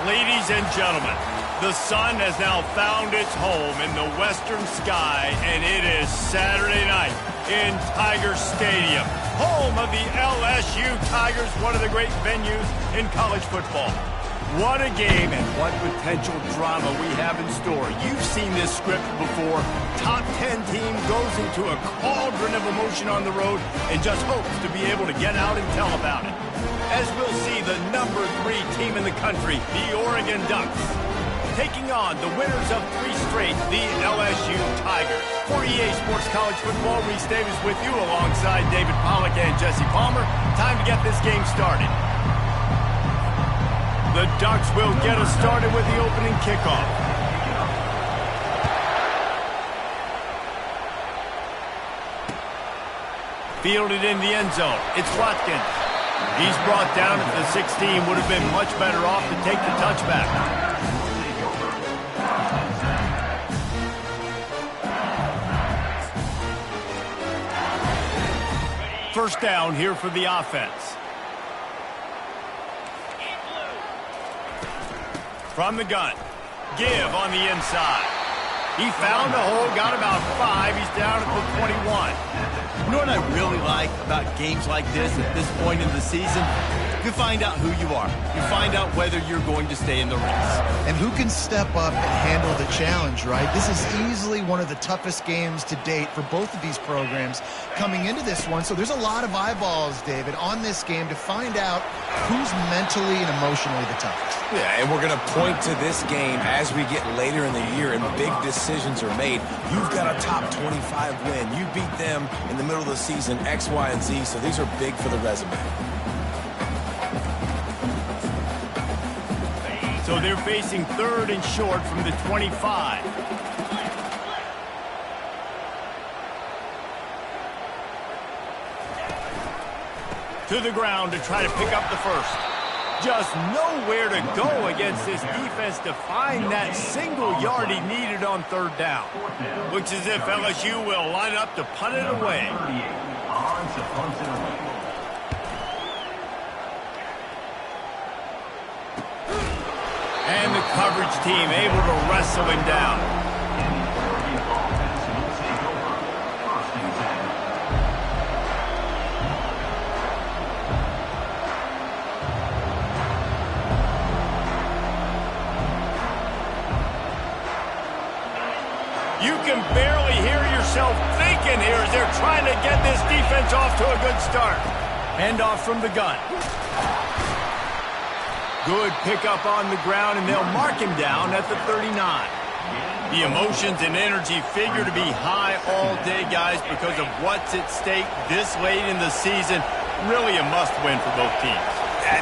Ladies and gentlemen, the sun has now found its home in the western sky, and it is Saturday night in Tiger Stadium, home of the LSU Tigers, one of the great venues in college football. What a game and what potential drama we have in store. You've seen this script before. Top 10 team goes into a cauldron of emotion on the road and just hopes to be able to get out and tell about it. As we'll see the number 3 team in the country, the Oregon Ducks, taking on the winners of 3 straight, the LSU Tigers. For EA Sports College Football, Reese Davis with you alongside David Pollack and Jesse Palmer. Time to get this game started. The Ducks will get us started with the opening kickoff. Fielded in the end zone. It's Watkins. He's brought down at the 16. Would have been much better off to take the touchback. First down here for the offense. From the gun. Give on the inside. He found a hole, got about 5. He's down at the 21. You know what I really like about games like this at this point in the season? You find out who you are. You find out whether you're going to stay in the race. And who can step up and handle the challenge, right? This is easily one of the toughest games to date for both of these programs coming into this one. So there's a lot of eyeballs, David, on this game to find out who's mentally and emotionally the toughest. Yeah, and we're going to point to this game as we get later in the year and big decisions are made. You've got a top 25 win. You beat them in the middle of the season, X, Y, and Z, so these are big for the resume. So they're facing 3rd and short from the 25. To the ground to try to pick up the first. Just nowhere to go against this defense to find that single yard he needed on 3rd down. Looks as if LSU will line up to punt it away. And the coverage team able to wrestle him down. You can barely hear yourself thinking here as they're trying to get this defense off to a good start. Handoff from the gun. Good pickup on the ground, and they'll mark him down at the 39. The emotions and energy figure to be high all day, guys, because of what's at stake this late in the season. Really a must-win for both teams.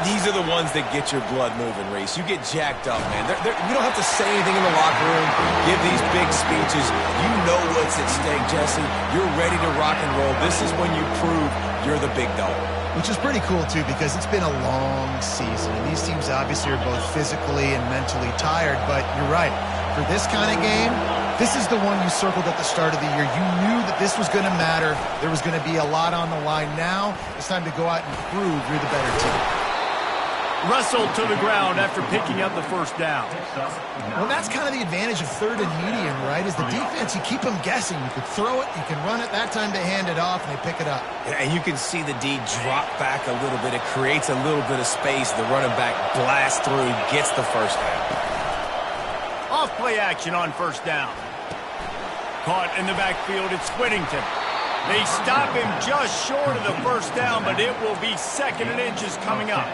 These are the ones that get your blood moving, Reese. You get jacked up, man. You don't have to say anything in the locker room, give these big speeches. You know what's at stake, Jesse. You're ready to rock and roll. This is when you prove you're the big dog. Which is pretty cool, too, because it's been a long season. And these teams obviously are both physically and mentally tired. But you're right. For this kind of game, this is the one you circled at the start of the year. You knew that this was going to matter. There was going to be a lot on the line. Now it's time to go out and prove you're the better team. Wrestled to the ground after picking up the first down. Well, that's kind of the advantage of 3rd and medium, right? Is the defense, you keep them guessing. You could throw it, you can run it. That time they hand it off and they pick it up. And you can see the D drop back a little bit. It creates a little bit of space. The running back blasts through, gets the first down. Off play action on first down. Caught in the backfield, it's Whittington. They stop him just short of the first down, but it will be 2nd and inches coming up.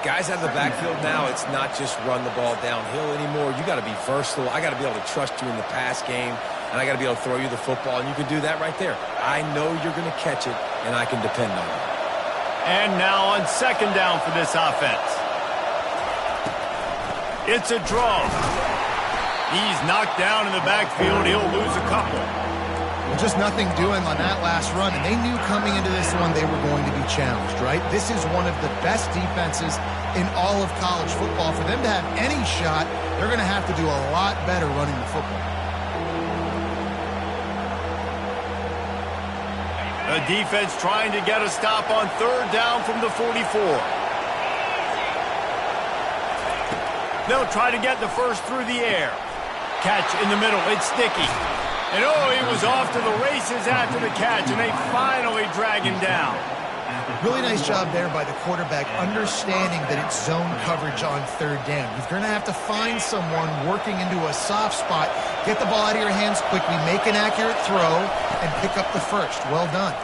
Guys out of the backfield now, it's not just run the ball downhill anymore. You got to be versatile. I got to be able to trust you in the pass game, and I got to be able to throw you the football, and you can do that right there. I know you're going to catch it, and I can depend on it. And now on 2nd down for this offense. It's a draw. He's knocked down in the backfield. He'll lose a couple. Well, just nothing doing on that last run, and they knew coming into this one they were going to be challenged, right? This is one of the best defenses in all of college football. For them to have any shot, they're going to have to do a lot better running the football. The defense trying to get a stop on 3rd down from the 44. They'll try to get the first through the air. Catch in the middle. It's sticky. And oh, he was off to the races after the catch, and they finally drag him down. Really nice job there by the quarterback, understanding that it's zone coverage on third down. You're going to have to find someone working into a soft spot, get the ball out of your hands quickly, make an accurate throw, and pick up the first. Well done.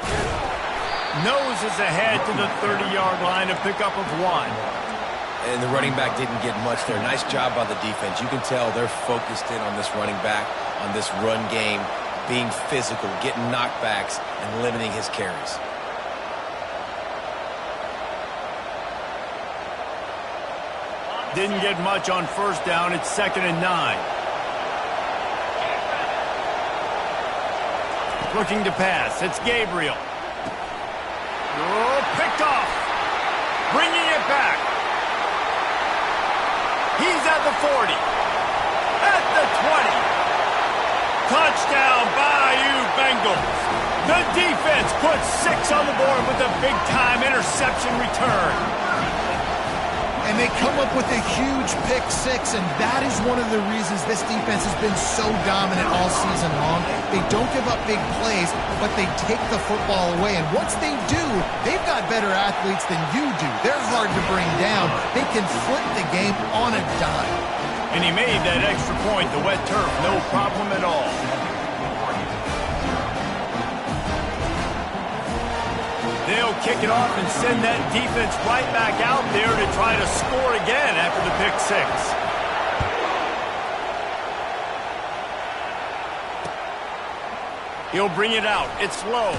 Noses ahead to the 30-yard line, a pickup of 1. And the running back didn't get much there. Nice job by the defense. You can tell they're focused in on this running back, on this run game, being physical, getting knockbacks, and limiting his carries. Didn't get much on first down. It's 2nd and 9. Looking to pass. It's Gabriel. Oh, picked off. Bringing it back. He's at the 40. At the 20. Touchdown, Bayou Bengals. The defense puts 6 on the board with a big-time interception return. And they come up with a huge pick 6, and that is one of the reasons this defense has been so dominant all season long. They don't give up big plays, but they take the football away. And once they do, they've got better athletes than you do. They're hard to bring down. They can flip the game on a dime. And he made that extra point, the wet turf, no problem at all. They'll kick it off and send that defense right back out there to try to score again after the pick 6. He'll bring it out. It's low.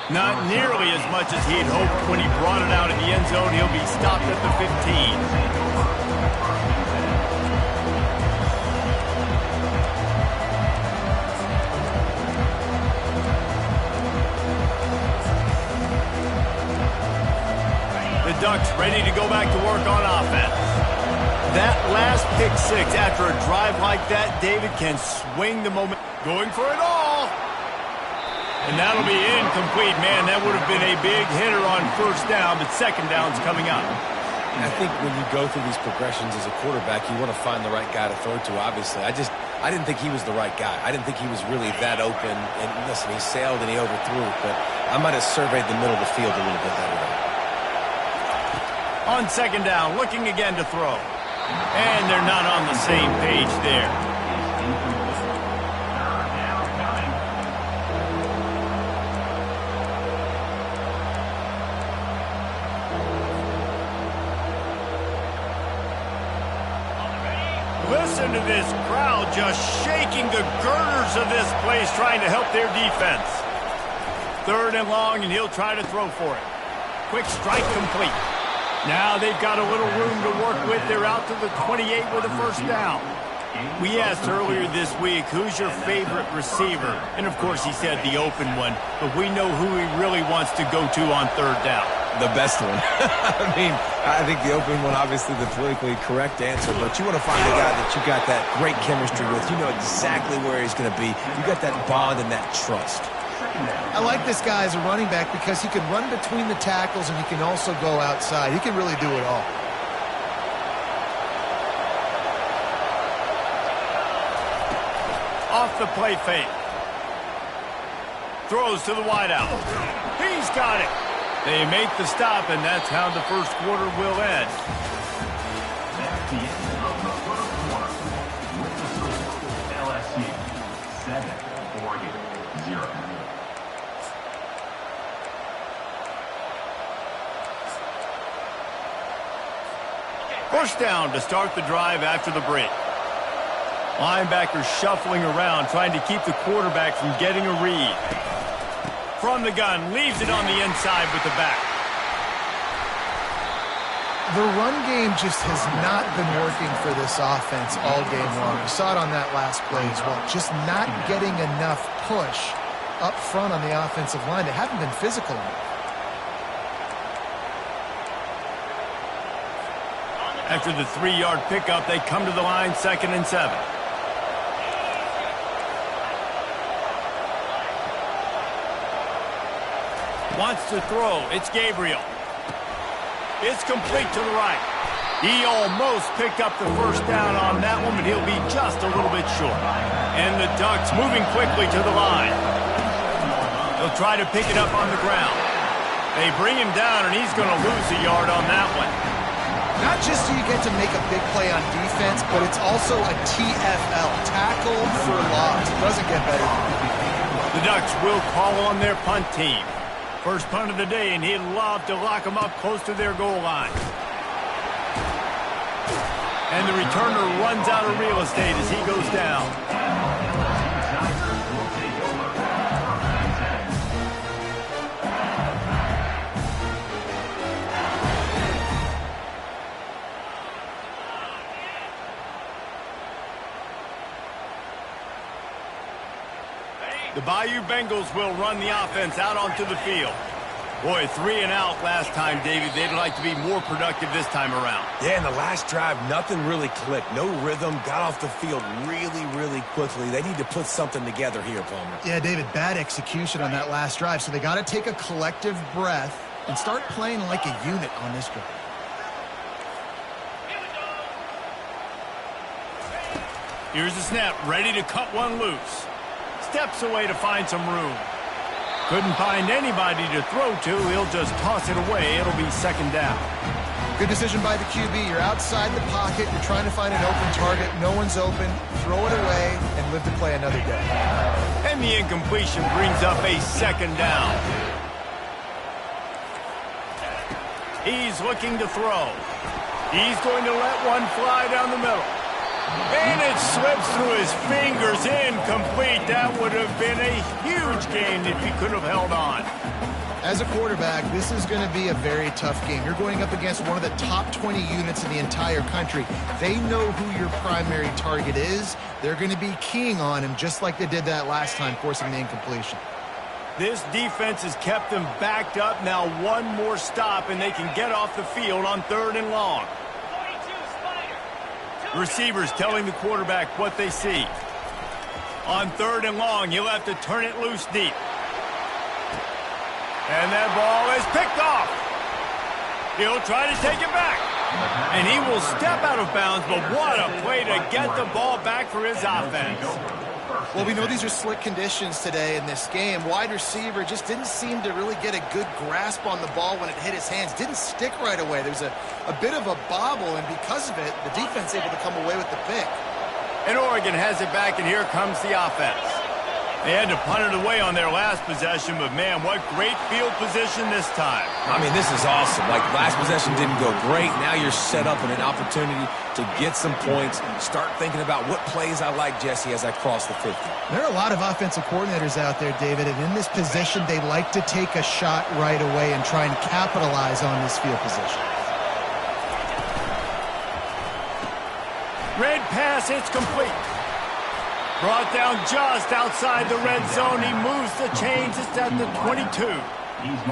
Not nearly as much as he had hoped when he brought it out in the end zone. He'll be stopped at the 15. Ducks ready to go back to work on offense. That last pick 6 after a drive like that, David can swing the moment. Going for it all. And that'll be incomplete, man. That would have been a big hitter on first down, but second down's coming up. I think when you go through these progressions as a quarterback, you want to find the right guy to throw to, obviously. I didn't think he was the right guy. I didn't think he was really that open. And listen, he sailed and he overthrew it, but I might have surveyed the middle of the field a little bit better. On second down, looking again to throw. And they're not on the same page there. Listen to this crowd just shaking the girders of this place, trying to help their defense. 3rd and long, and he'll try to throw for it. Quick strike complete. Now they've got a little room to work with. They're out to the 28 with a first down. We asked earlier this week, who's your favorite receiver? And, of course, he said the open one. But we know who he really wants to go to on 3rd down. The best one. I think the open one, obviously the politically correct answer, but you want to find a guy that you got that great chemistry with. You know exactly where he's going to be. You got that bond and that trust. I like this guy as a running back because he can run between the tackles and he can also go outside. He can really do it all. Off the play fake. Throws to the wideout. He's got it. They make the stop, and that's how the first quarter will end. That's the end of the first quarter. With the score, LSU 7, Oregon 0. First down to start the drive after the break. Linebackers shuffling around, trying to keep the quarterback from getting a read. From the gun, leaves it on the inside with the back. The run game just has not been working for this offense all game long. We saw it on that last play as well. Just not getting enough push up front on the offensive line. They haven't been physical enough. After the 3-yard pickup, they come to the line, 2nd and 7. Wants to throw. It's Gabriel. It's complete to the right. He almost picked up the first down on that one, but he'll be just a little bit short. And the Ducks moving quickly to the line. They'll try to pick it up on the ground. They bring him down, and he's going to lose a yard on that one. Not just do you get to make a big play on defense, but it's also a TFL, tackle for loss. It doesn't get better than that. The Ducks will call on their punt team. First punt of the day, and he'd love to lock them up close to their goal line. And the returner runs out of real estate as he goes down. The Bayou Bengals will run the offense out onto the field. Boy, 3 and out last time, David. They'd like to be more productive this time around. Yeah, in the last drive, nothing really clicked. No rhythm, got off the field really quickly. They need to put something together here, Palmer. Yeah, David, bad execution on that last drive, so they got to take a collective breath and start playing like a unit on this drive. Here's the snap, ready to cut one loose. Steps away to find some room. Couldn't find anybody to throw to. He'll just toss it away. It'll be second down. Good decision by the QB. You're outside the pocket. You're trying to find an open target. No one's open. Throw it away and live to play another day. And the incompletion brings up a second down. He's looking to throw. He's going to let one fly down the middle. And it slips through his fingers, incomplete. That would have been a huge gain if he could have held on. As a quarterback, this is going to be a very tough game. You're going up against one of the top 20 units in the entire country. They know who your primary target is. They're going to be keying on him just like they did that last time, forcing the incompletion. This defense has kept them backed up. Now one more stop, and they can get off the field on 3rd and long. Receivers telling the quarterback what they see. On 3rd and long, he'll have to turn it loose deep. And that ball is picked off. He'll try to take it back. And he will step out of bounds, but what a play to get the ball back for his offense. Well, we know these are slick conditions today in this game. Wide receiver just didn't seem to really get a good grasp on the ball when it hit his hands. Didn't stick right away. There was a bit of a bobble, and because of it, the defense able to come away with the pick. And Oregon has it back, and here comes the offense. They had to punt it away on their last possession, but man, what great field position this time. I mean, this is awesome. Like, last possession didn't go great. Now you're set up in an opportunity to get some points. Start thinking about what plays I like, Jesse, as I cross the 50. There are a lot of offensive coordinators out there, David, and in this position, they like to take a shot right away and try and capitalize on this field position. Red pass, it's complete. Brought down just outside the red zone. He moves the chains. It's at the 22.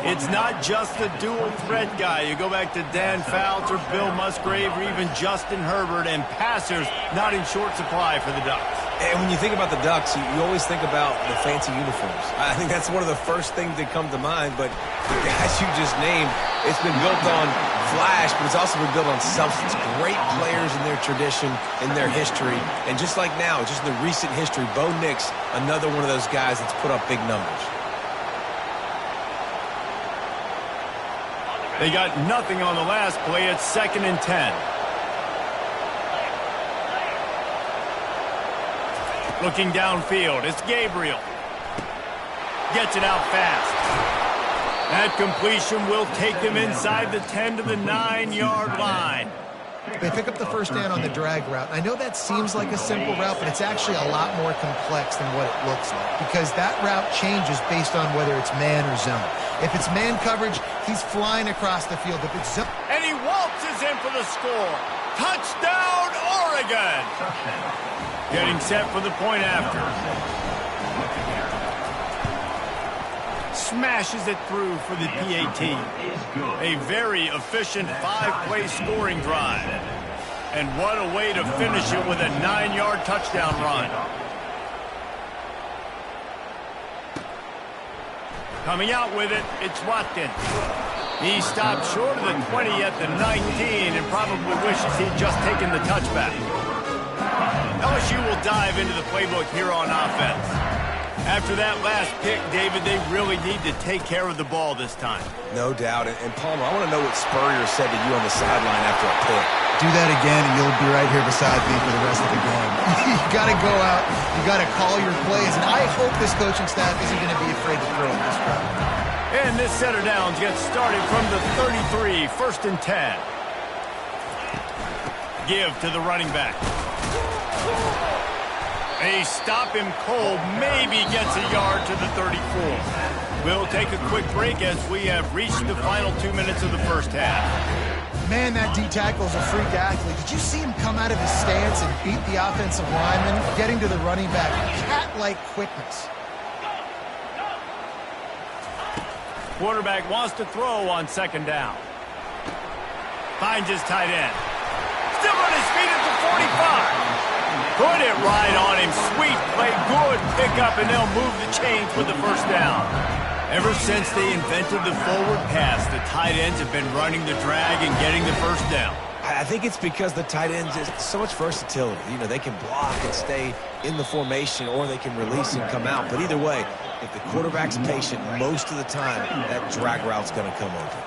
It's not just the dual threat guy. You go back to Dan Fouts or Bill Musgrave or even Justin Herbert, and passers not in short supply for the Ducks. And when you think about the Ducks, you always think about the fancy uniforms. I think that's one of the first things that come to mind, but the guys you just named, it's been built on flash, but it's also been built on substance. Great players in their tradition, in their history, and just like now, just in the recent history, Bo Nix, another one of those guys that's put up big numbers. They got nothing on the last play. It's 2nd and 10. Looking downfield, it's Gabriel. Gets it out fast. That completion will take them inside the 10 to the 9-yard line. They pick up the first down on the drag route. I know that seems like a simple route, but it's actually a lot more complex than what it looks like, because that route changes based on whether it's man or zone. If it's man coverage, he's flying across the field. If it's zone... And he waltzes in for the score. Touchdown, Oregon! Getting set for the point after. Smashes it through for the PAT. A very efficient 5-play scoring drive. And what a way to finish it with a 9-yard touchdown run. Coming out with it, it's Watkins. He stopped short of the 20 at the 19 and probably wishes he'd just taken the touchback. LSU will dive into the playbook here on offense. After that last pick, David, they really need to take care of the ball this time. No doubt. And Palmer, I want to know what Spurrier said to you on the sideline after a pick. Do that again, and you'll be right here beside me for the rest of the game. You got to go out. You got to call your plays, and I hope this coaching staff isn't going to be afraid to throw it this drive. And this set of downs gets started from the 33, 1st and 10. Give to the running back. They stop him cold, maybe gets a yard to the 34. We'll take a quick break as we have reached the final 2 minutes of the first half. Man, that D tackle is a freak athlete. Did you see him come out of his stance and beat the offensive lineman, getting to the running back? Cat-like quickness. Quarterback wants to throw on 2nd down. Finds his tight end. Still on his feet at the 45. Put it right on him. Sweet play, good pickup, and they'll move the chains with the 1st down. Ever since they invented the forward pass, the tight ends have been running the drag and getting the 1st down. I think it's because the tight ends is so much versatility. You know, they can block and stay in the formation, or they can release and come out. But either way, if the quarterback's patient most of the time, that drag route's going to come open.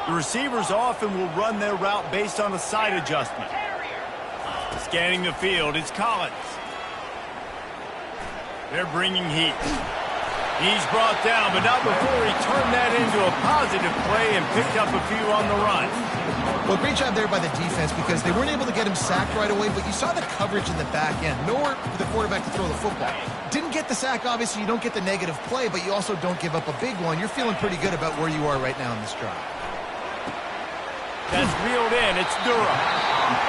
The receivers often will run their route based on a side adjustment. Scanning the field, it's Collins. They're bringing heat. He's brought down, but not before he turned that into a positive play and picked up a few on the run. Well, great job there by the defense because they weren't able to get him sacked right away, but you saw the coverage in the back end. Nowhere for the quarterback to throw the football. Didn't get the sack, obviously. You don't get the negative play, but you also don't give up a big one. You're feeling pretty good about where you are right now in this drive. That's reeled in. It's Durham.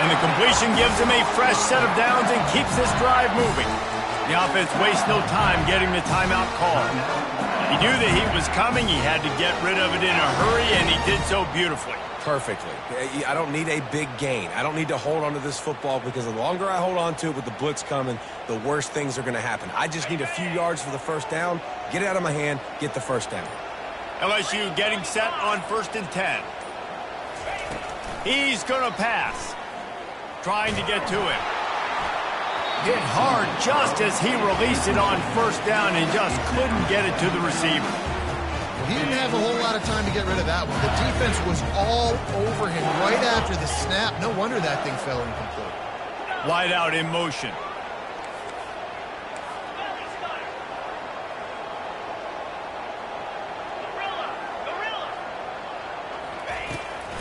And the completion gives him a fresh set of downs and keeps this drive moving. The offense wastes no time getting the timeout called. He knew that he was coming. He had to get rid of it in a hurry, and he did so beautifully. Perfectly. I don't need a big gain. I don't need to hold on to this football because the longer I hold on to it with the blitz coming, the worse things are going to happen. I just need a few yards for the 1st down, get it out of my hand, get the 1st down. LSU getting set on 1st and 10. He's going to pass. Trying to get to him. Hit hard just as he released it on 1st down and just couldn't get it to the receiver. Well, he didn't have a whole lot of time to get rid of that one. The defense was all over him right after the snap. No wonder that thing fell incomplete. Wide out in motion.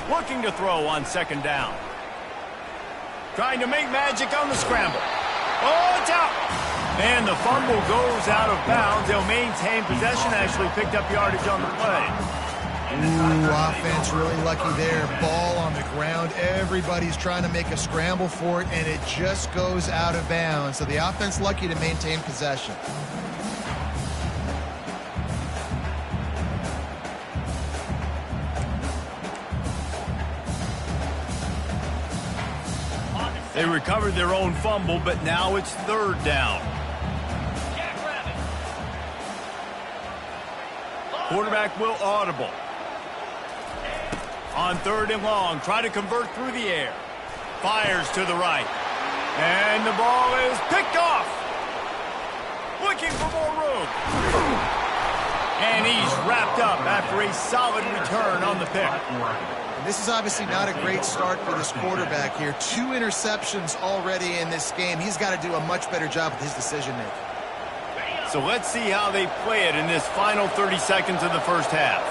Looking to throw on 2nd down. Trying to make magic on the scramble. Oh, it's out. And the fumble goes out of bounds. They'll maintain possession. Actually picked up yardage on the play. Ooh, offense really lucky there. Ball on the ground. Everybody's trying to make a scramble for it, and it just goes out of bounds. So the offense lucky to maintain possession. They recovered their own fumble, but now it's 3rd down. Quarterback will audible. On 3rd and long, try to convert through the air. Fires to the right. And the ball is picked off. Looking for more room. And he's wrapped up after a solid return on the pick. This is obviously not a great start for this quarterback here. 2 interceptions already in this game. He's got to do a much better job with his decision-making. So let's see how they play it in this final 30 seconds of the 1st half.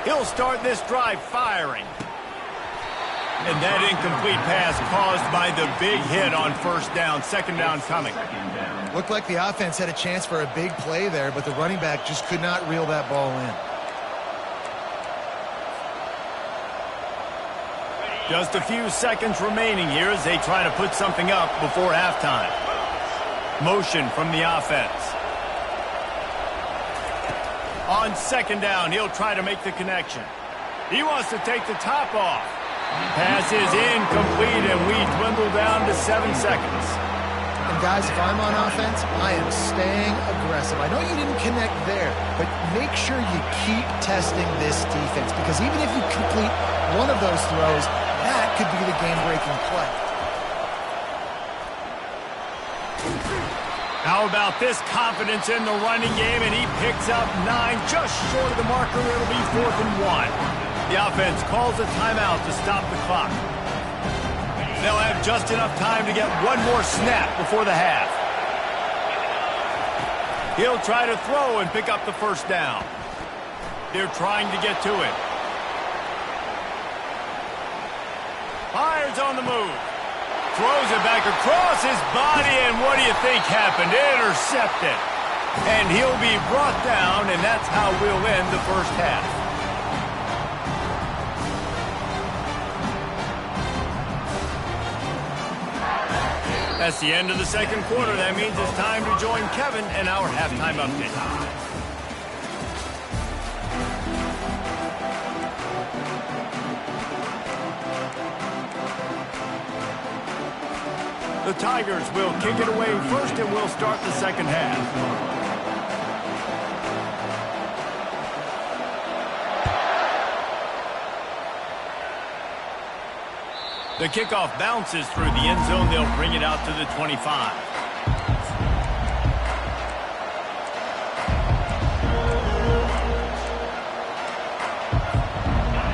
He'll start this drive firing. And that incomplete pass caused by the big hit on 1st down. 2nd down coming. Looked like the offense had a chance for a big play there, but the running back just could not reel that ball in. Just a few seconds remaining here as they try to put something up before halftime. Motion from the offense. On 2nd down, he'll try to make the connection. He wants to take the top off. Pass is incomplete, and we dwindle down to 7 seconds. And And guys, if I'm on offense, I am staying aggressive. I know you didn't connect there, but make sure you keep testing this defense, because even if you complete one of those throws, that could be the game-breaking play. How about this confidence in the running game, and he picks up 9, just short of the marker. It'll be 4th and 1. The offense calls a timeout to stop the clock. They'll have just enough time to get one more snap before the half. He'll try to throw and pick up the first down. They're trying to get to it. Fires on the move. Throws it back across his body, and what do you think happened? Intercepted. And he'll be brought down, and that's how we'll end the first half. That's the end of the second quarter. That means it's time to join Kevin in our halftime update. The Tigers will kick it away first, and we'll start the second half. The kickoff bounces through the end zone. They'll bring it out to the 25.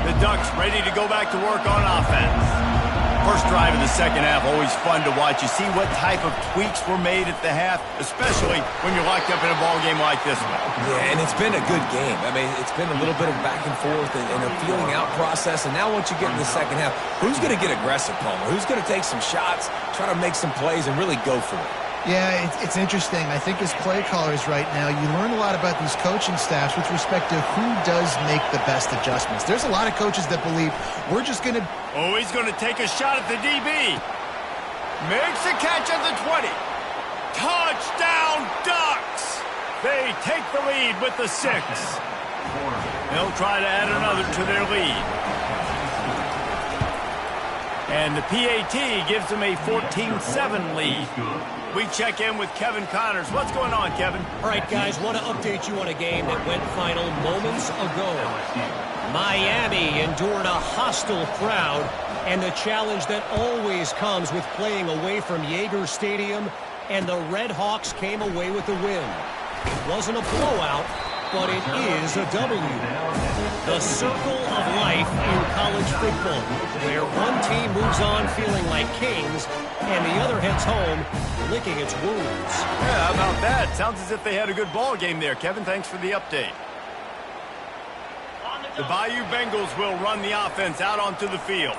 The Ducks ready to go back to work on offense. First drive of the second half, always fun to watch. You see what type of tweaks were made at the half, especially when you're locked up in a ball game like this one. Yeah, and it's been a good game. I mean, it's been a little bit of back and forth and a feeling out process. And now once you get in the second half, who's going to get aggressive, Palmer? Who's going to take some shots, try to make some plays, and really go for it? Yeah, it's interesting. I think as play callers right now, you learn a lot about these coaching staffs with respect to who does make the best adjustments. There's a lot of coaches that believe we're just going to... Oh, he's going to take a shot at the DB. Makes the catch at the 20. Touchdown, Ducks! They take the lead with the 6. They'll try to add another to their lead. And the PAT gives them a 14-7 lead. We check in with Kevin Connors. What's going on, Kevin? All right, guys, want to update you on a game that went final moments ago. Miami endured a hostile crowd and the challenge that always comes with playing away from Yager Stadium, and the Red Hawks came away with the win. It wasn't a blowout, but it is a W. The circle of life in college football, where one team moves on feeling like kings and the other heads home licking its wounds. Yeah, how about that? Sounds as if they had a good ball game there. Kevin, thanks for the update. The Bayou Bengals will run the offense out onto the field.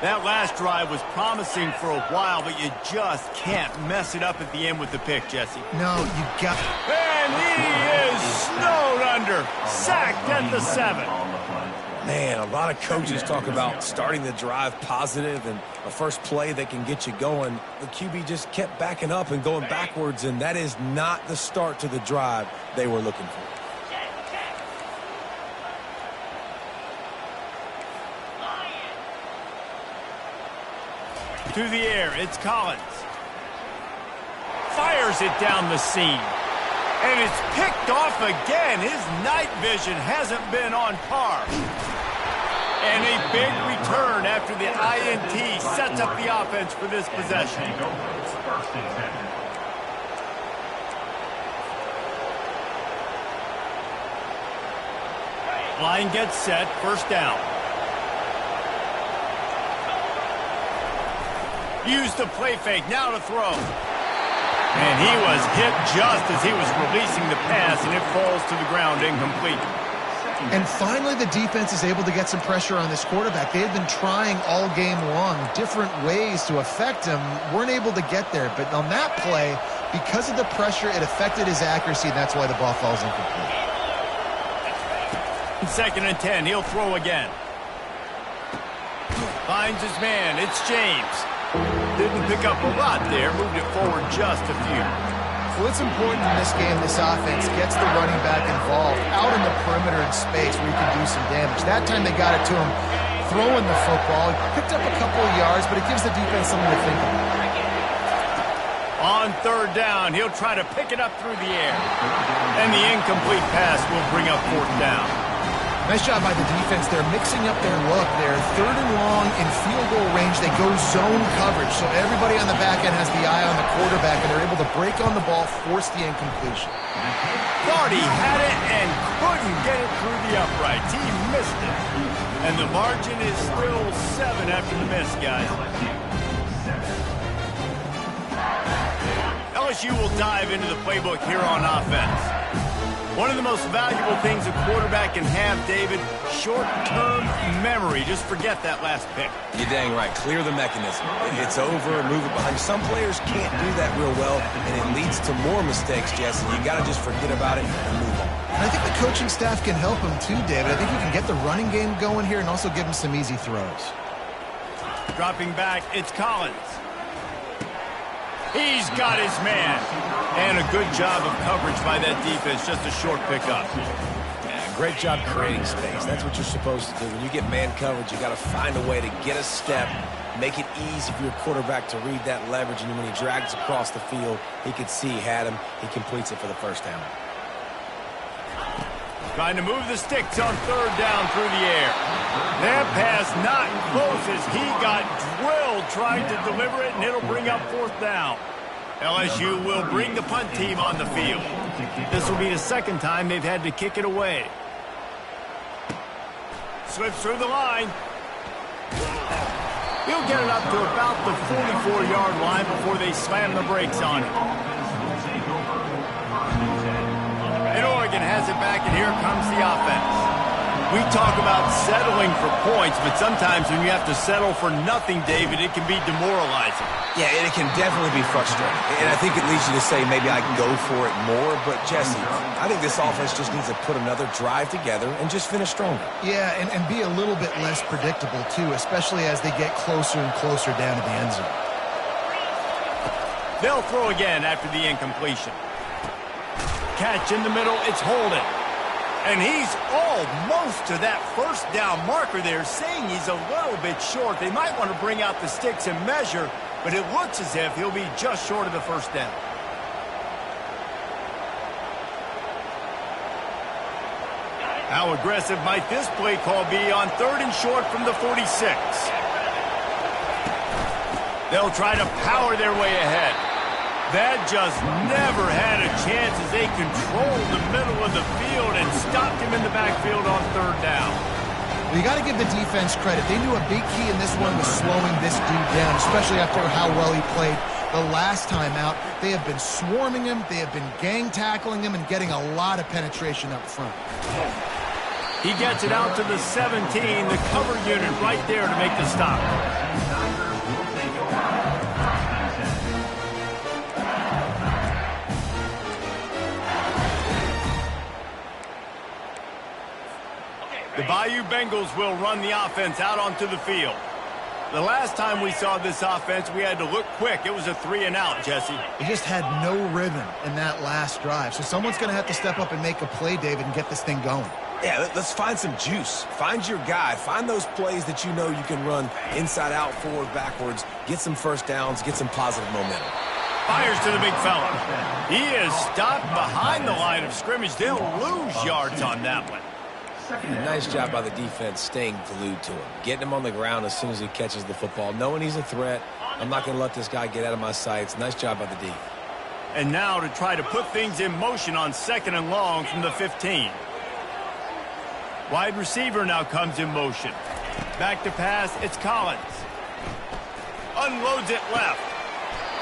That last drive was promising for a while, but you just can't mess it up at the end with the pick, Jesse. No, you got... And he is snowed under. Sacked at the 7. Man, a lot of coaches talk about starting the drive positive and a first play that can get you going. The QB just kept backing up and going backwards, and that is not the start to the drive they were looking for. To the air, it's Collins. Fires it down the seam. And it's picked off again. His night vision hasn't been on par. And a big return after the INT sets up the offense for this possession. Line gets set, first down. Use the play fake, now to throw. And he was hit just as he was releasing the pass, and it falls to the ground incomplete. And finally, the defense is able to get some pressure on this quarterback. They had been trying all game long different ways to affect him, weren't able to get there. But on that play, because of the pressure, it affected his accuracy, and that's why the ball falls incomplete. 2nd and 10, he'll throw again. Finds his man, it's James. Didn't pick up a lot there, moved it forward just a few. Well, it's important in this game, this offense gets the running back involved out in the perimeter in space where he can do some damage. That time they got it to him throwing the football. He picked up a couple of yards, but it gives the defense something to think about. On third down, he'll try to pick it up through the air. And the incomplete pass will bring up fourth down. Nice job by the defense. They're mixing up their look. They're third and long in field goal range. They go zone coverage, so everybody on the back end has the eye on the quarterback, and they're able to break on the ball, force the incompletion. Thought he had it and couldn't get it through the uprights. He missed it. And the margin is still 7 after the miss, guys. LSU will dive into the playbook here on offense. One of the most valuable things a quarterback can have, David, short-term memory. Just forget that last pick. You're dang right. Clear the mechanism. It's over, move it behind. Some players can't do that real well, and it leads to more mistakes, Jesse. You got to just forget about it and move on. And I think the coaching staff can help him too, David. I think you can get the running game going here and also give him some easy throws. Dropping back, it's Collins. He's got his man. And a good job of coverage by that defense. Just a short pickup. Yeah, great job creating space. That's what you're supposed to do. When you get man coverage, you got to find a way to get a step, make it easy for your quarterback to read that leverage. And when he drags across the field, he could see he had him. He completes it for the first down. Trying to move the sticks on third down through the air. That pass not close as he got drilled trying to deliver it, and it'll bring up fourth down. LSU will bring the punt team on the field. This will be the second time they've had to kick it away. Slips through the line. He'll get it up to about the 44-yard line before they slam the brakes on it. And Oregon has it back, and here comes the offense. We talk about settling for points, but sometimes when you have to settle for nothing, David, it can be demoralizing. Yeah, and it can definitely be frustrating. And I think it leads you to say maybe I can go for it more. But, Jesse, I think this offense just needs to put another drive together and just finish stronger. Yeah, and be a little bit less predictable, too, especially as they get closer and closer down to the end zone. They'll throw again after the incompletion. Catch in the middle, it's Holden. And he's almost to that first down marker there, saying he's a little bit short. They might want to bring out the sticks and measure, but it looks as if he'll be just short of the first down. How aggressive might this play call be on third and short from the 46? They'll try to power their way ahead. That just never had a chance as they controlled the middle of the field and stopped him in the backfield on third down. Well, you got to give the defense credit. They knew a big key in this one was slowing this dude down, especially after how well he played the last time out. They have been swarming him, they have been gang tackling him, and getting a lot of penetration up front. He gets it out to the 17, the cover unit right there to make the stop. The Bayou Bengals will run the offense out onto the field. The last time we saw this offense, we had to look quick. It was a 3-and-out, Jesse. They just had no rhythm in that last drive. So someone's going to have to step up and make a play, David, and get this thing going. Yeah, let's find some juice. Find your guy. Find those plays that you know you can run inside out, forward, backwards. Get some first downs. Get some positive momentum. Fires to the big fella. He is stopped behind the line of scrimmage. They'll lose yards on that one. Nice job by the defense staying glued to him. Getting him on the ground as soon as he catches the football. Knowing he's a threat. I'm not going to let this guy get out of my sights. Nice job by the D. And now to try to put things in motion on second and long from the 15. Wide receiver now comes in motion. Back to pass, it's Collins. Unloads it left.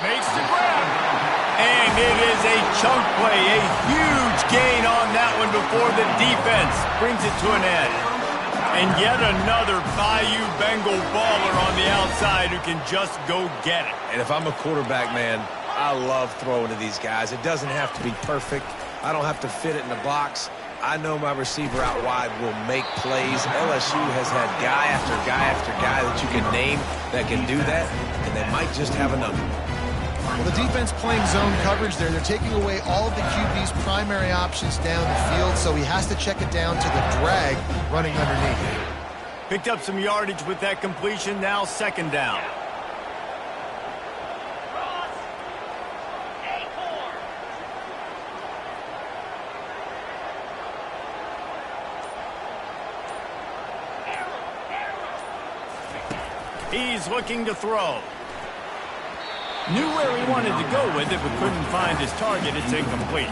Makes the grab. And it is a chunk play, a huge gain on that one before the defense brings it to an end. And yet another Bayou Bengal baller on the outside who can just go get it. And if I'm a quarterback, man, I love throwing to these guys. It doesn't have to be perfect. I don't have to fit it in the box. I know my receiver out wide will make plays. LSU has had guy after guy after guy that you can name that can do that, and they might just have enough. Well, the defense playing zone coverage there. They're taking away all of the QB's primary options down the field, so he has to check it down to the drag running underneath. Picked up some yardage with that completion, now second down. He's looking to throw. Knew where he wanted to go with it, but couldn't find his target. It's incomplete.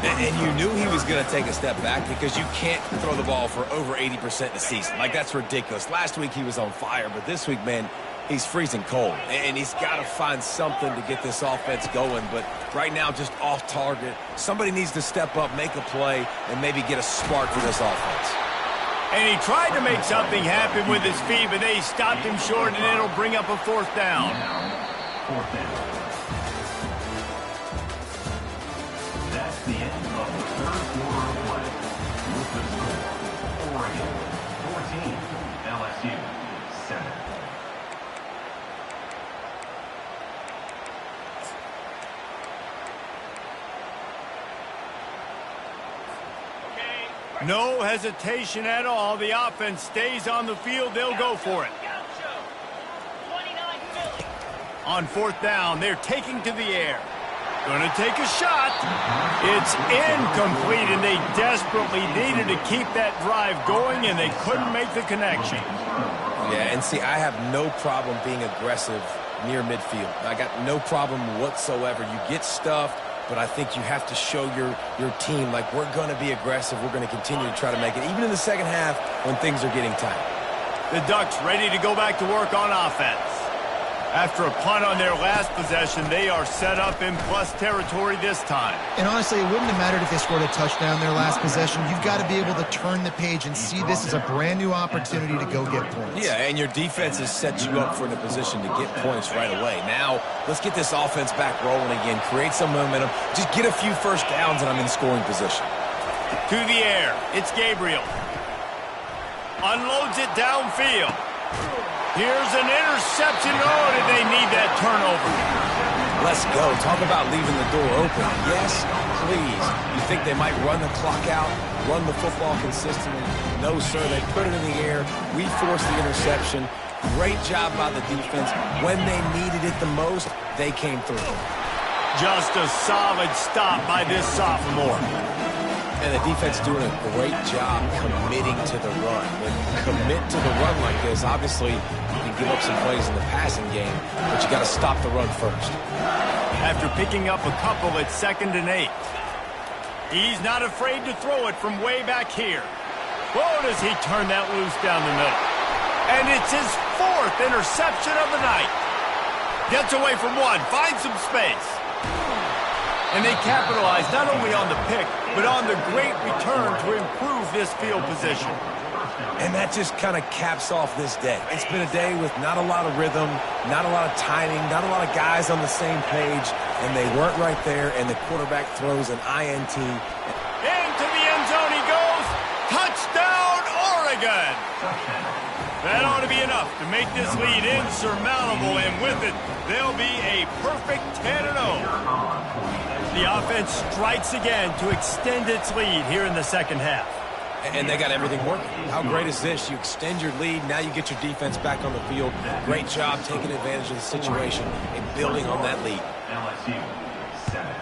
And you knew he was going to take a step back because you can't throw the ball for over 80% in the season. Like, that's ridiculous. Last week he was on fire, but this week, man, he's freezing cold. And he's got to find something to get this offense going. But right now, just off target. Somebody needs to step up, make a play, and maybe get a spark for this offense. And he tried to make something happen with his feet, but they stopped him short, and it'll bring up a fourth down. Fourth down. That's the end of the third quarter of play. With the score, Oregon 14, LSU 7. No hesitation at all. The offense stays on the field. They'll go for it. On fourth down, they're taking to the air. Going to take a shot. It's incomplete, and they desperately needed to keep that drive going, and they couldn't make the connection. Yeah, and see, I have no problem being aggressive near midfield. I got no problem whatsoever. You get stuffed, but I think you have to show your team, like, we're going to be aggressive. We're going to continue to try to make it, even in the second half when things are getting tight. The Ducks ready to go back to work on offense. After a punt on their last possession, they are set up in plus territory this time. And honestly, it wouldn't have mattered if they scored a touchdown their last possession. You've got to be able to turn the page and see this as a brand new opportunity to go get points. Yeah, and your defense has set you up for the position to get points right away. Now, let's get this offense back rolling again, create some momentum, just get a few first downs, and I'm in scoring position. To the air, it's Gabriel. Unloads it downfield. Here's an interception. Oh, did they need that turnover? Let's go. Talk about leaving the door open. Yes, please. You think they might run the clock out, run the football consistently? No, sir. They put it in the air. We forced the interception. Great job by the defense. When they needed it the most, they came through. Just a solid stop by this sophomore. And the defense doing a great job committing to the run. When you commit to the run like this, obviously you can give up some plays in the passing game, but you got to stop the run first. After picking up a couple at 2nd and 8. He's not afraid to throw it from way back here. Whoa, does he turn that loose down the middle. And it's his 4th interception of the night. Gets away from one, finds some space. And they capitalize not only on the pick, but on the great return to improve this field position. And that just kind of caps off this day. It's been a day with not a lot of rhythm, not a lot of timing, not a lot of guys on the same page, and they weren't right there, and the quarterback throws an INT. Into the end zone he goes. Touchdown, Oregon! That ought to be enough to make this lead insurmountable, and with it, they'll be a perfect 10-0. The offense strikes again to extend its lead here in the second half. And they got everything working. How great is this? You extend your lead, now you get your defense back on the field. Great job taking advantage of the situation and building on that lead. LSU 7.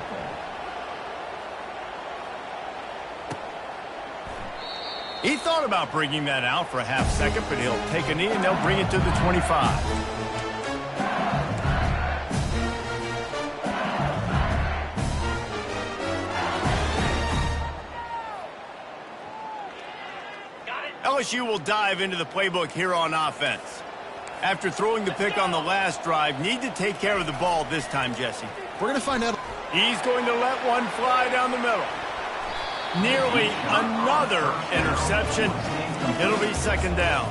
He thought about bringing that out for a half second, but he'll take a knee and they'll bring it to the 25. LSU will dive into the playbook here on offense. After throwing the pick on the last drive, need to take care of the ball this time, Jesse. We're going to find out. He's going to let one fly down the middle. Nearly another interception. It'll be 2nd down.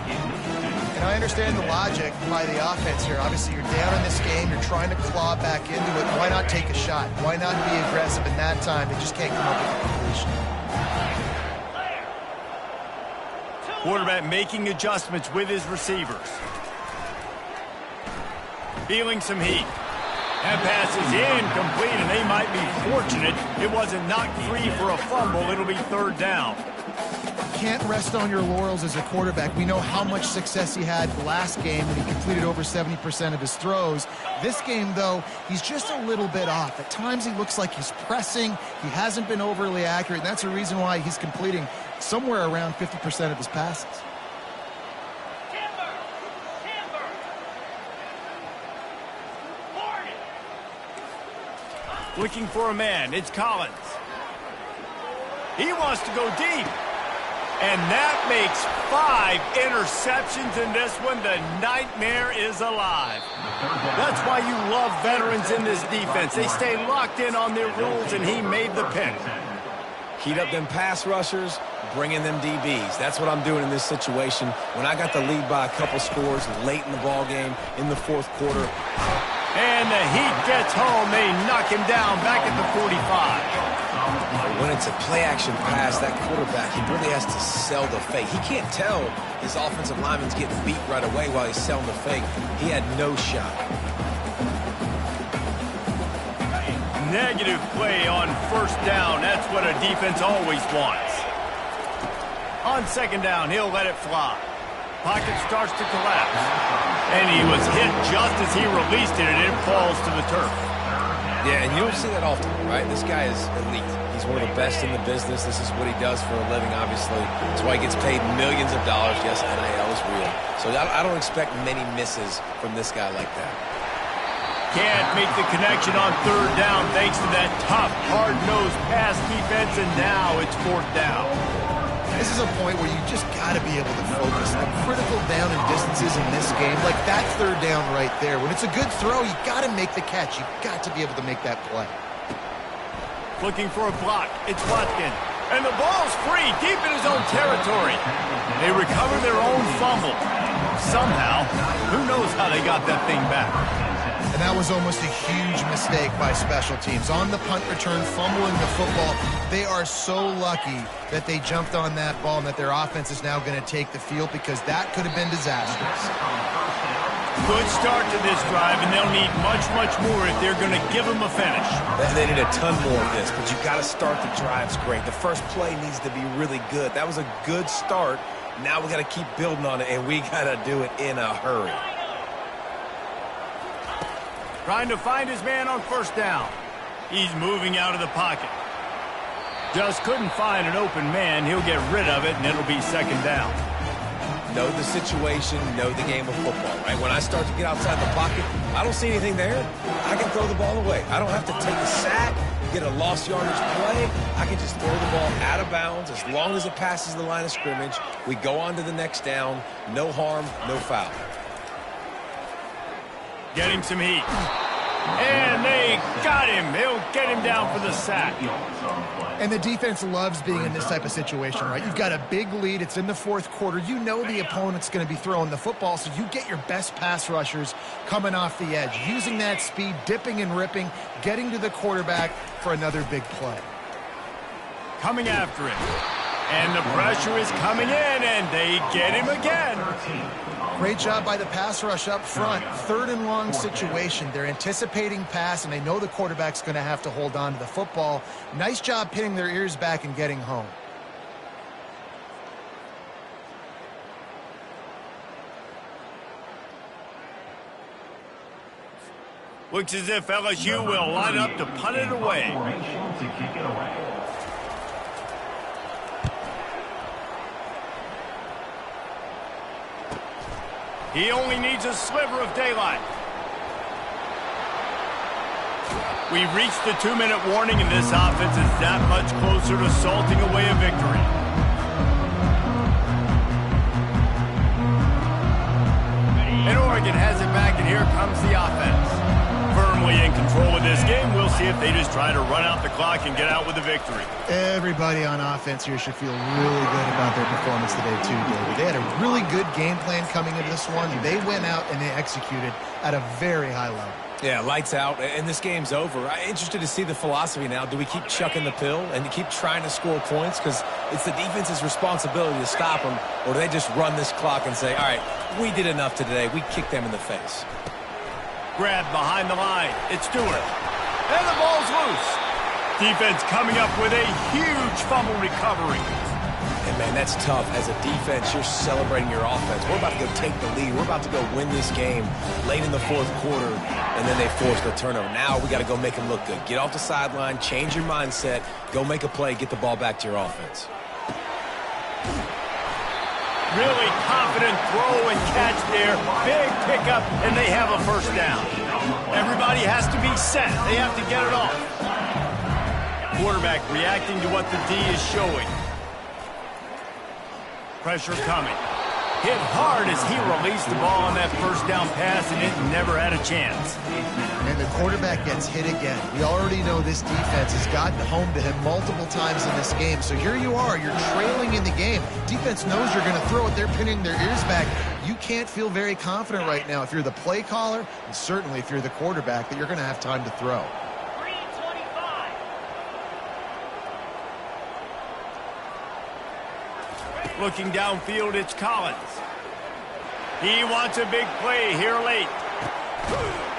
And I understand the logic by the offense here. Obviously, you're down in this game. You're trying to claw back into it. Why not take a shot? Why not be aggressive in that time? They just can't come up with a completion. Quarterback making adjustments with his receivers. Feeling some heat. That pass is incomplete, and they might be fortunate it wasn't knocked free for a fumble. It'll be 3rd down. Can't rest on your laurels as a quarterback. We know how much success he had last game when he completed over 70% of his throws. This game, though, he's just a little bit off. At times he looks like he's pressing. He hasn't been overly accurate, and that's a reason why he's completing somewhere around 50% of his passes. Looking for a man. It's Collins. He wants to go deep. And that makes 5 interceptions in this one. The nightmare is alive. That's why you love veterans in this defense. They stay locked in on their rules, and he made the pick. Heat up them pass rushers, bring in them DBs. That's what I'm doing in this situation. When I got the lead by a couple scores late in the ball game in the fourth quarter. And the Heat gets home. They knock him down back at the 45. When it's a play-action pass, that quarterback, he really has to sell the fake. He can't tell his offensive lineman's getting beat right away while he's selling the fake. He had no shot. Negative play on first down. That's what a defense always wants. On second down, he'll let it fly. Pocket starts to collapse. And he was hit just as he released it, and it falls to the turf. Yeah, and you don't see that often, right? This guy is elite. He's one of the best in the business. This is what he does for a living, obviously. That's why he gets paid millions of dollars. Yes, NIL is real. So I don't expect many misses from this guy like that. Can't make the connection on third down thanks to that tough, hard-nosed pass defense, and now it's fourth down. This is a point where you just got to be able to focus. The critical down and distances in this game, like that third down right there. When it's a good throw, you got to make the catch. You got to be able to make that play. Looking for a block. It's Watkins. And the ball's free, deep in his own territory. They recover their own fumble. Somehow, who knows how they got that thing back. And that was almost a huge mistake by special teams. On the punt return, fumbling the football. They are so lucky that they jumped on that ball and that their offense is now going to take the field, because that could have been disastrous. Good start to this drive, and they'll need much, much more if they're going to give them a finish. They need a ton more of this, but you got to start the drives great. The first play needs to be really good. That was a good start. Now we got to keep building on it, and we got to do it in a hurry. Trying to find his man on first down. He's moving out of the pocket. Just couldn't find an open man. He'll get rid of it, and it'll be second down. Know the situation, know the game of football, right? When I start to get outside the pocket, I don't see anything there. I can throw the ball away. I don't have to take a sack, get a lost yardage play. I can just throw the ball out of bounds as long as it passes the line of scrimmage. We go on to the next down. No harm, no foul. Getting some heat. And they got him. They'll get him down for the sack. And the defense loves being in this type of situation, right? You've got a big lead. It's in the fourth quarter. You know the opponent's going to be throwing the football, so you get your best pass rushers coming off the edge, using that speed, dipping and ripping, getting to the quarterback for another big play. Coming after him. And the pressure is coming in, and they get him again. Great job by the pass rush up front. Third and long situation. They're anticipating pass, and they know the quarterback's going to have to hold on to the football. Nice job pinning their ears back and getting home. Looks as if LSU will line up to punt it away. He only needs a sliver of daylight. We've reached the 2-minute warning, and this offense is that much closer to salting away a victory. And Oregon has it back, and here comes the offense. Firmly in control of this game. We'll see if they just try to run out the clock and get out with a victory. Everybody on offense here should feel really good about their performance today too, David. They had a really good game plan coming into this one. They went out and they executed at a very high level. Yeah, lights out, and this game's over. I'm interested to see the philosophy now. Do we keep chucking the pill and keep trying to score points? Because it's the defense's responsibility to stop them, or do they just run this clock and say, all right, we did enough today. We kicked them in the face. Grabbed behind the line. It's Stewart. And the ball's loose. Defense coming up with a huge fumble recovery. And, man, that's tough. As a defense, you're celebrating your offense. We're about to go take the lead. We're about to go win this game late in the fourth quarter, and then they force the turnover. Now we got to go make them look good. Get off the sideline, change your mindset, go make a play, get the ball back to your offense. Really confident throw and catch there. Big pickup, and they have a first down. Everybody has to be set. They have to get it off. quarterback reacting to what the D is showing. Pressure coming. Hit hard as he released the ball on that first down pass, and it never had a chance. And the quarterback gets hit again. We already know this defense has gotten home to him multiple times in this game. So here you are, you're trailing in the game. Defense knows you're going to throw it. They're pinning their ears back. You can't feel very confident right now if you're the play caller, and certainly if you're the quarterback, that you're going to have time to throw. Looking downfield, it's Collins. He wants a big play here late.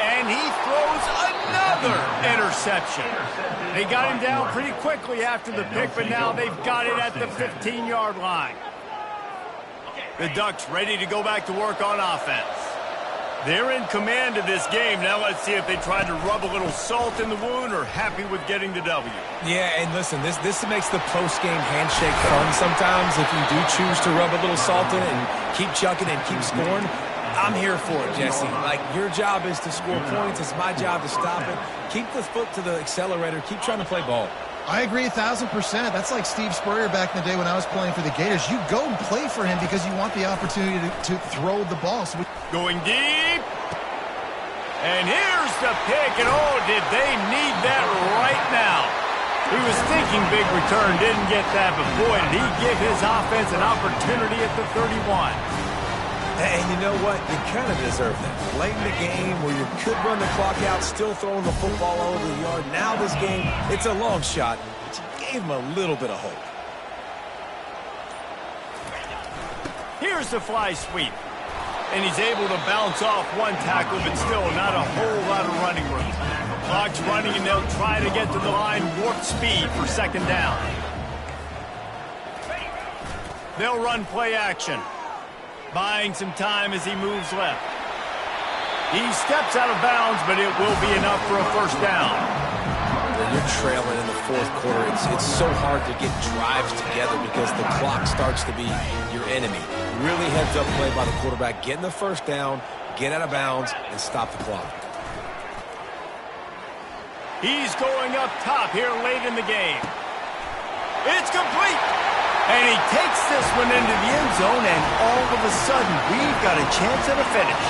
And he throws another interception. They got him down pretty quickly after the pick, but now they've got it at the 15-yard line. The Ducks ready to go back to work on offense. They're in command of this game. Now let's see if they try to rub a little salt in the wound or happy with getting the W. Yeah, and listen, this makes the post-game handshake fun sometimes if you do choose to rub a little salt in it and keep chucking and keep scoring. I'm here for it, Jesse. Like, your job is to score points. It's my job to stop it. Keep the foot to the accelerator. Keep trying to play ball. I agree 1,000%. That's like Steve Spurrier back in the day when I was playing for the Gators. You go and play for him because you want the opportunity to throw the ball. So going deep. And here's the pick. And oh, did they need that right now. He was thinking big return, didn't get that, but boy, did he give his offense an opportunity at the 31. And you know what? You kind of deserve that. Late in the game where you could run the clock out, still throwing the football over the yard. Now this game, it's a long shot, but you gave him a little bit of hope. Here's the fly sweep. And he's able to bounce off one tackle, but still not a whole lot of running room. Clock's running, and they'll try to get to the line warp speed for second down. They'll run play action. Buying some time as he moves left. He steps out of bounds, but it will be enough for a first down. When you're trailing in the fourth quarter, it's so hard to get drives together because the clock starts to be your enemy. Really heads-up play by the quarterback. Getting the first down, get out of bounds, and stop the clock. He's going up top here late in the game. It's complete. And he takes this one into the end zone, and all of a sudden, we've got a chance at a finish.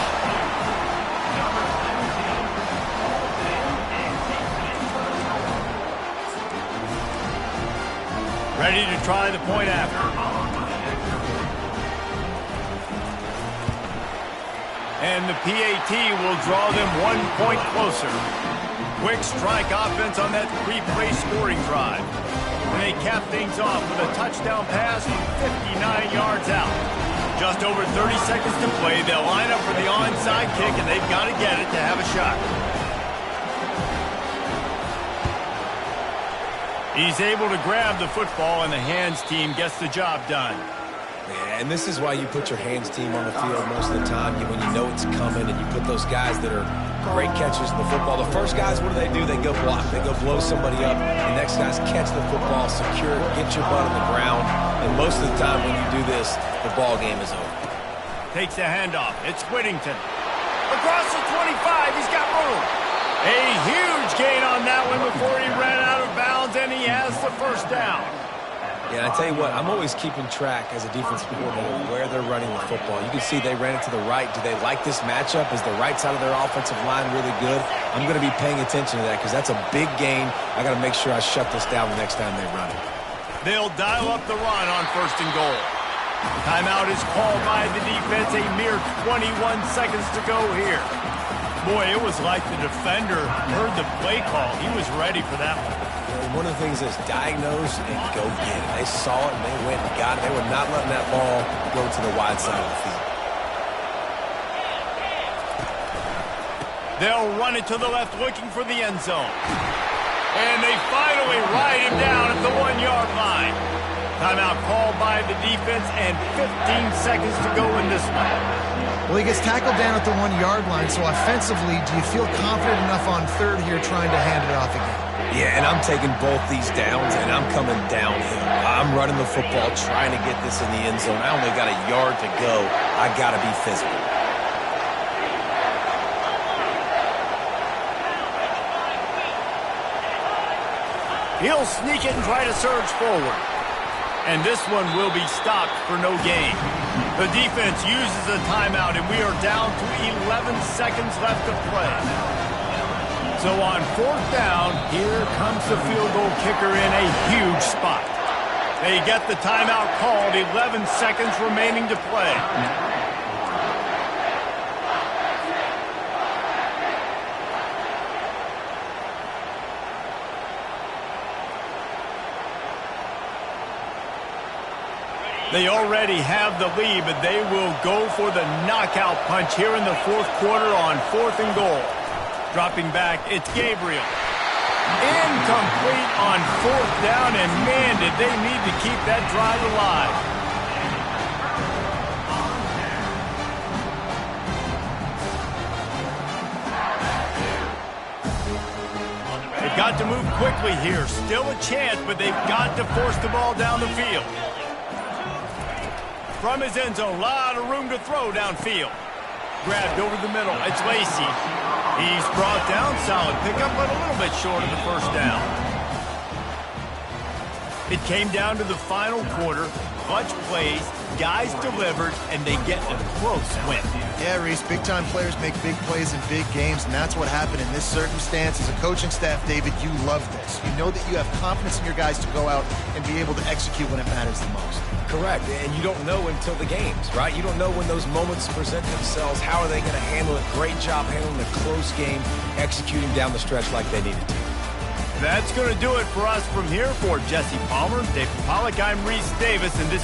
Ready to try the point after. And the PAT will draw them 1 point closer. Quick strike offense on that three-play scoring drive. And they cap things off with a touchdown pass from 59 yards out. Just over 30 seconds to play. They'll line up for the onside kick, and they've got to get it to have a shot. He's able to grab the football, and the hands team gets the job done. Yeah, and this is why you put your hands team on the field most of the time when you know it's coming, and you put those guys that are great catchers in the football. The first guys, what do? They go block. They go blow somebody up. The next guys catch the football, secure it, get your butt on the ground. And most of the time when you do this, the ball game is over. Takes the handoff. It's Whittington. Across the 25, he's got room. A huge gain on that one before he ran out of bounds, and he has the first down. Yeah, I tell you what, I'm always keeping track as a defensive coordinator where they're running the football. You can see they ran it to the right. Do they like this matchup? Is the right side of their offensive line really good? I'm going to be paying attention to that because that's a big gain. I got to make sure I shut this down the next time they run it. They'll dial up the run on 1st and goal. Timeout is called by the defense. A mere 21 seconds to go here. Boy, it was like the defender heard the play call. He was ready for that one. And one of the things is diagnose and go get it. They saw it and they went and got it. They were not letting that ball go to the wide side of the field. They'll run it to the left looking for the end zone. And they finally ride him down at the 1-yard line. Timeout called by the defense and 15 seconds to go in this one. Well, he gets tackled down at the 1-yard line, so offensively, do you feel confident enough on third here trying to hand it off again? Yeah, and I'm taking both these downs, and I'm coming downhill. I'm running the football, trying to get this in the end zone. I only got a yard to go. I got to be physical. He'll sneak it and try to surge forward. And this one will be stopped for no gain. The defense uses a timeout, and we are down to 11 seconds left to play. So on 4th down, here comes the field goal kicker in a huge spot. They get the timeout called, 11 seconds remaining to play. They already have the lead, but they will go for the knockout punch here in the 4th quarter on 4th and goal. Dropping back, it's Gabriel. Incomplete on 4th down, and man, did they need to keep that drive alive. They've got to move quickly here. Still a chance, but they've got to force the ball down the field. From his end zone, a lot of room to throw downfield. Grabbed over the middle. It's Lacy. He's brought down. Solid pickup, but a little bit short of the 1st down. It came down to the final quarter. Clutch plays, guys delivered, and they get a close win. Yeah, Reese, big-time players make big plays in big games, and that's what happened in this circumstance. As a coaching staff, David, you love this. You know that you have confidence in your guys to go out and be able to execute when it matters the most. Correct, and you don't know until the games, right? You don't know when those moments present themselves. How are they going to handle it? Great job handling a close game, executing down the stretch like they needed to. That's going to do it for us from here. For Jesse Palmer, David Pollack, I'm Reese Davis, and this